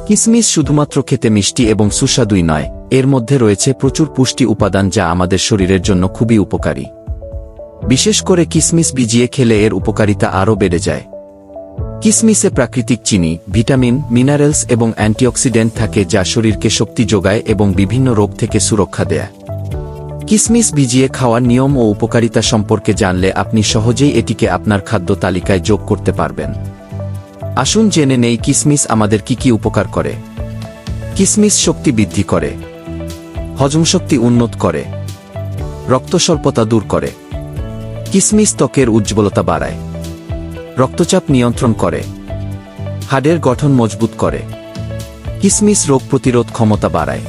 কিসমিস শুধুমাত্র খেতে মিষ্টি এবং সুস্বাদুই নয়, এর মধ্যে রয়েছে প্রচুর পুষ্টি উপাদান যা আমাদের শরীরের জন্য খুবই উপকারী। বিশেষ করে কিসমিস ভিজিয়ে খেলে এর উপকারিতা আরও বেড়ে যায়। কিসমিসে প্রাকৃতিক চিনি, ভিটামিন, মিনারেলস এবং অ্যান্টিঅক্সিডেন্ট থাকে যা শরীরকে শক্তি যোগায় এবং বিভিন্ন রোগ থেকে সুরক্ষা দেয়। কিসমিস ভিজিয়ে খাওয়ার নিয়ম ও উপকারিতা সম্পর্কে জানলে আপনি সহজেই এটিকে আপনার খাদ্য তালিকায় যোগ করতে পারবেন। আসুন জেনে নেই কিসমিস আমাদের কি কি উপকার করে। কিসমিস শক্তি বৃদ্ধি করে, হজমশক্তি উন্নত করে, রক্তস্বল্পতা দূর করে। কিসমিস ত্বকের উজ্জ্বলতা বাড়ায়, রক্তচাপ নিয়ন্ত্রণ করে, হাড়ের গঠন মজবুত করে। কিসমিস রোগ প্রতিরোধ ক্ষমতা বাড়ায়,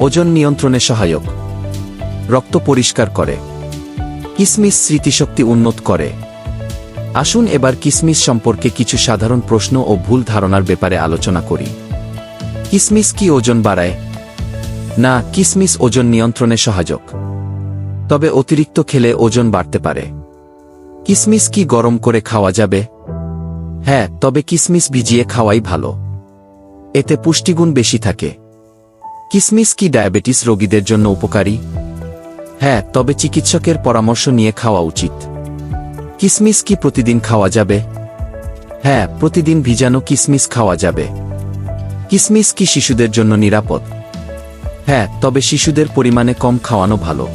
ওজন নিয়ন্ত্রণে সহায়ক, রক্ত পরিষ্কার করে। কিসমিস স্মৃতিশক্তি উন্নত করে। আসুন এবার কিসমিস সম্পর্কে কিছু সাধারণ প্রশ্ন ও ভুল ধারণার ব্যাপারে আলোচনা করি। কিসমিস কি ওজন বাড়ায়? না, কিসমিস ওজন নিয়ন্ত্রণে সহায়ক, তবে অতিরিক্ত খেলে ওজন বাড়তে পারে। কিসমিস কি গরম করে খাওয়া যাবে? হ্যাঁ, তবে কিসমিস ভিজিয়ে খাওয়াই ভালো, এতে পুষ্টিগুণ বেশি থাকে। কিসমিস কি ডায়াবেটিস রোগীদের জন্য উপকারী? হ্যাঁ, তবে চিকিৎসকের পরামর্শ নিয়ে খাওয়া উচিত। কিসমিস কি প্রতিদিন খাওয়া যাবে? হ্যাঁ, প্রতিদিন ভিজানো কিসমিস খাওয়া যাবে। কিসমিস কি শিশুদের জন্য নিরাপদ? হ্যাঁ, তবে শিশুদের পরিমাণে কম খাওয়ানো ভালো।